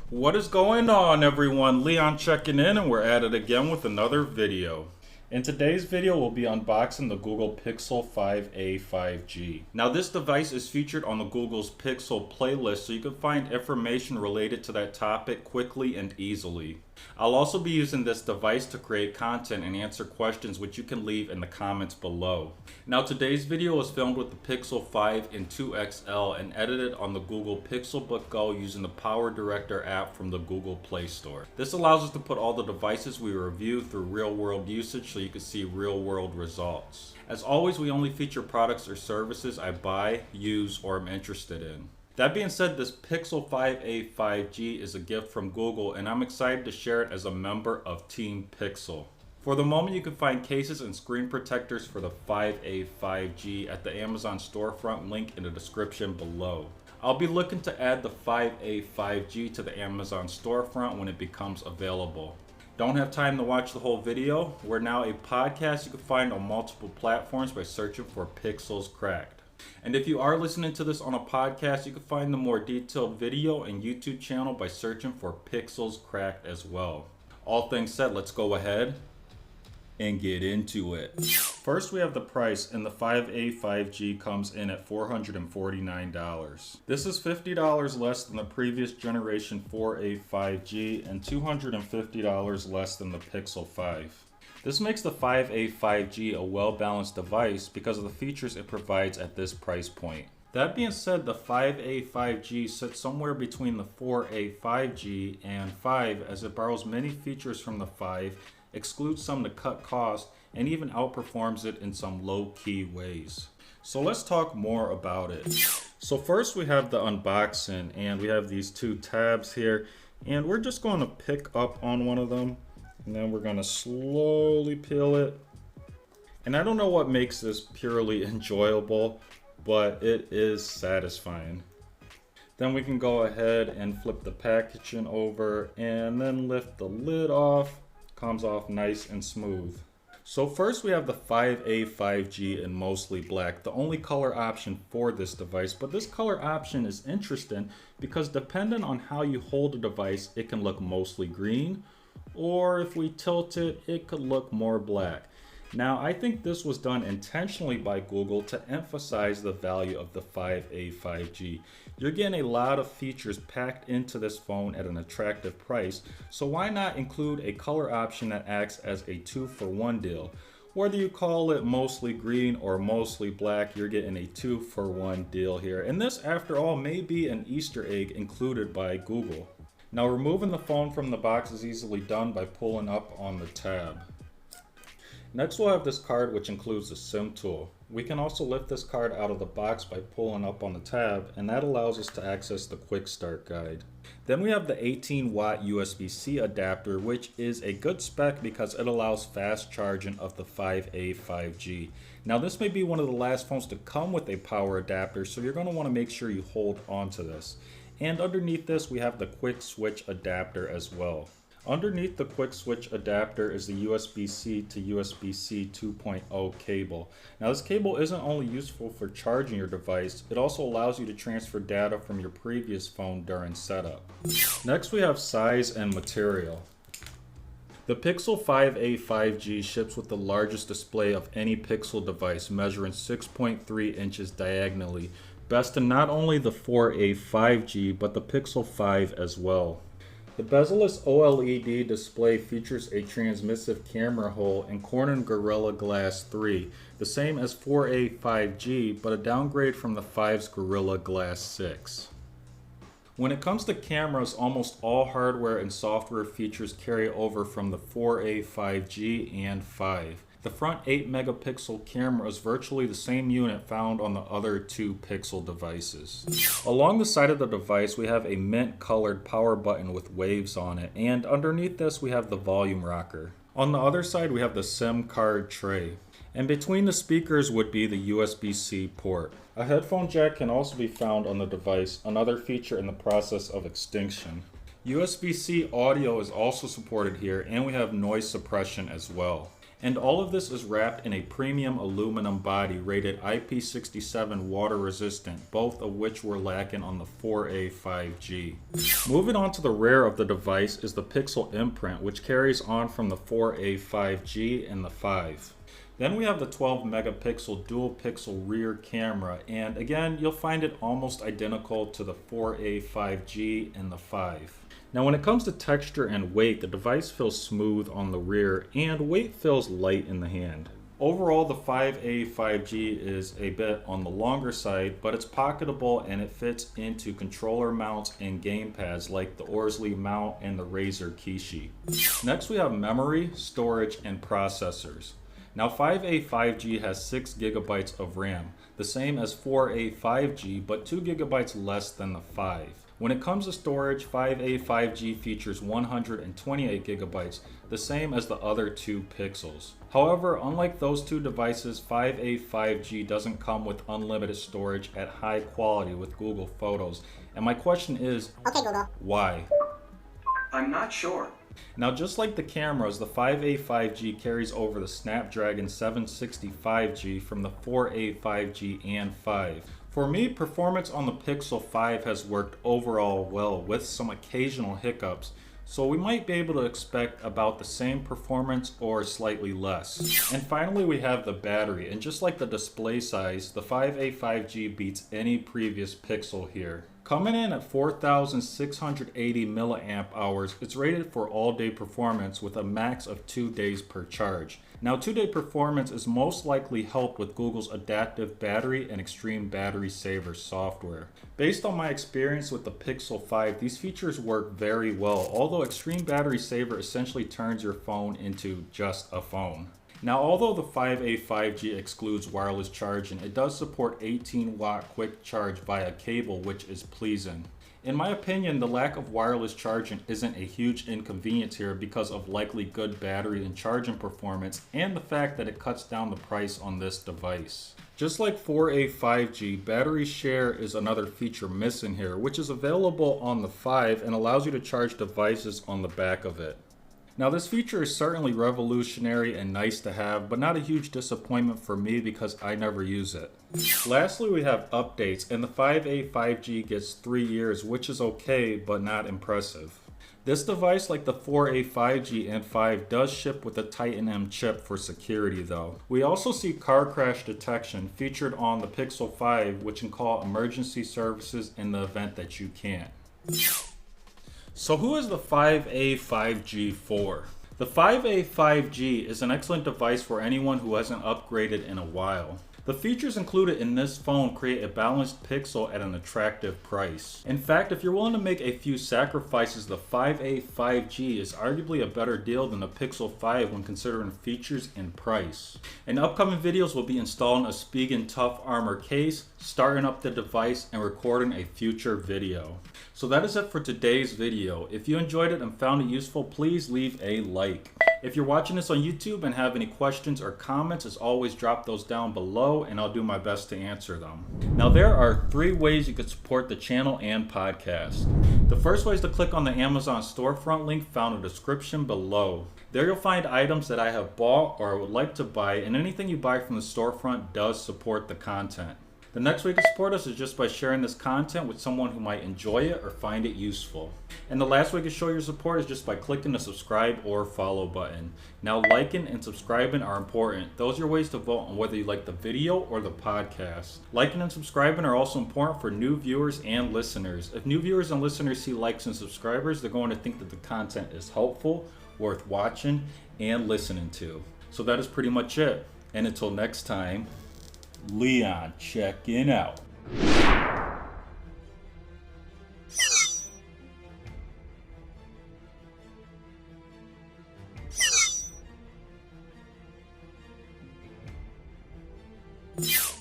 What is going on, everyone? Leon checking in, and we're at it again with another video. In today's video, we'll be unboxing the Google Pixel 5a 5G. Now, this device is featured on the Google's Pixel playlist, so you can find information related to that topic quickly and easily. I'll also be using this device to create content and answer questions which you can leave in the comments below. Now, today's video was filmed with the Pixel 5 in 2XL and edited on the Google Pixelbook Go using the PowerDirector app from the Google Playstore. This allows us to put all the devices we review through real-world usage so you can see real-world results. As always, we only feature products or services I buy, use, or am interested in. That being said, this Pixel 5a 5G is a gift from Google, and I'm excited to share it as a member of Team Pixel. For the moment, you can find cases and screen protectors for the 5a 5G at the Amazon storefront, link in the description below. I'll be looking to add the 5a 5G to the Amazon storefront when it becomes available. Don't have time to watch the whole video? We're now a podcast you can find on multiple platforms by searching for Pixels Cracked. And if you are listening to this on a podcast, you can find the more detailed video and YouTube channel by searching for Pixels Cracked as well. All things said, let's go ahead and get into it. First, we have the price, and the 5a 5G comes in at $449. This is $50 less than the previous generation 4a 5G and $250 less than the Pixel 5. This makes the 5a 5G a well-balanced device because of the features it provides at this price point. That being said, the 5a 5G sits somewhere between the 4a 5G and 5 as it borrows many features from the 5, excludes some to cut cost, and even outperforms it in some low-key ways. So let's talk more about it. So first we have the unboxing, and we have these two tabs here, and we're just going to pick up on one of them. And then we're going to slowly peel it. And I don't know what makes this purely enjoyable, but it is satisfying. Then we can go ahead and flip the packaging over and then lift the lid off. Comes off nice and smooth. So first we have the 5a 5G in mostly black, the only color option for this device. But this color option is interesting because depending on how you hold the device, it can look mostly green, or if we tilt it, it could look more black. Now, I think this was done intentionally by Google to emphasize the value of the 5a 5G. You're getting a lot of features packed into this phone at an attractive price, so why not include a color option that acts as a 2-for-1 deal? Whether you call it mostly green or mostly black, you're getting a 2-for-1 deal here. And this, after all, may be an Easter egg included by Google. Now, removing the phone from the box is easily done by pulling up on the tab. Next, we'll have this card, which includes the SIM tool. We can also lift this card out of the box by pulling up on the tab, and that allows us to access the Quick Start Guide. Then we have the 18-watt USB-C adapter, which is a good spec because it allows fast charging of the 5a 5G. Now, this may be one of the last phones to come with a power adapter, so you're going to want to make sure you hold on to this. And underneath this, we have the quick switch adapter as well. Underneath the quick switch adapter is the USB-C to USB-C 2.0 cable. Now, this cable isn't only useful for charging your device, it also allows you to transfer data from your previous phone during setup. Next, we have size and material. The Pixel 5a 5G ships with the largest display of any Pixel device, measuring 6.3 inches diagonally, best in not only the 4a 5G, but the Pixel 5 as well. The bezel-less OLED display features a transmissive camera hole and Corning Gorilla Glass 3, the same as 4a 5G, but a downgrade from the 5's Gorilla Glass 6. When it comes to cameras, almost all hardware and software features carry over from the 4a 5G and 5. The front 8 megapixel camera is virtually the same unit found on the other two Pixel devices. Along the side of the device, we have a mint colored power button with waves on it, and underneath this we have the volume rocker. On the other side we have the SIM card tray. And between the speakers would be the USB-C port. A headphone jack can also be found on the device, another feature in the process of extinction. USB-C audio is also supported here, and we have noise suppression as well. And all of this is wrapped in a premium aluminum body rated IP67 water resistant, both of which were lacking on the 4A 5G. Moving on to the rear of the device is the Pixel imprint, which carries on from the 4A 5G and the 5. Then we have the 12 megapixel dual pixel rear camera, and again you'll find it almost identical to the 4A 5G and the 5. Now when it comes to texture and weight, the device feels smooth on the rear and weight feels light in the hand. Overall, the 5A 5G is a bit on the longer side, but it's pocketable and it fits into controller mounts and gamepads like the Orsley mount and the Razer Kishi. Next we have memory, storage, and processors. Now 5A 5G has 6 gigabytes of RAM, the same as 4A 5G, but 2 gigabytes less than the 5. When it comes to storage, 5A 5G features 128 gigabytes, the same as the other two Pixels. However, unlike those two devices, 5A 5G doesn't come with unlimited storage at high quality with Google Photos. And my question is, okay Google, why? I'm not sure. Now just like the cameras, the 5A 5G carries over the Snapdragon 760 5G from the 4A 5G and 5. For me, performance on the Pixel 5 has worked overall well with some occasional hiccups, so we might be able to expect about the same performance or slightly less. And finally we have the battery, and just like the display size, the 5A 5G beats any previous Pixel here. Coming in at 4,680 milliamp hours, it's rated for all-day performance with a max of 2 days per charge. Now 2-day performance is most likely helped with Google's adaptive battery and extreme battery saver software. Based on my experience with the Pixel 5, these features work very well, although extreme battery saver essentially turns your phone into just a phone. Now, although the 5A 5G excludes wireless charging, it does support 18-watt quick charge via cable, which is pleasing. In my opinion, the lack of wireless charging isn't a huge inconvenience here because of likely good battery and charging performance and the fact that it cuts down the price on this device. Just like 4A 5G, battery share is another feature missing here, which is available on the 5 and allows you to charge devices on the back of it. Now this feature is certainly revolutionary and nice to have, but not a huge disappointment for me because I never use it. Lastly, we have updates, and the 5A 5G gets 3 years, which is okay, but not impressive. This device, like the 4A 5G and 5, does ship with a Titan M chip for security though. We also see car crash detection featured on the Pixel 5, which can call emergency services in the event that you can't. So who is the 5A 5G for? The 5A 5G is an excellent device for anyone who hasn't upgraded in a while. The features included in this phone create a balanced Pixel at an attractive price. In fact, if you're willing to make a few sacrifices, the 5A 5G is arguably a better deal than the Pixel 5 when considering features and price. In upcoming videos, we'll be installing a Spigen Tough Armor case, starting up the device, and recording a future video. So that is it for today's video. If you enjoyed it and found it useful, please leave a like. If you're watching this on YouTube and have any questions or comments, as always, drop those down below and I'll do my best to answer them. Now, there are 3 ways you could support the channel and podcast. The first way is to click on the Amazon storefront link found in the description below. There you'll find items that I have bought or would like to buy, and anything you buy from the storefront does support the content. The next way to support us is just by sharing this content with someone who might enjoy it or find it useful. And the last way to show your support is just by clicking the subscribe or follow button. Now, liking and subscribing are important. Those are your ways to vote on whether you like the video or the podcast. Liking and subscribing are also important for new viewers and listeners. If new viewers and listeners see likes and subscribers, they're going to think that the content is helpful, worth watching, and listening to. So that is pretty much it. And until next time, Leon checking out. Yeah.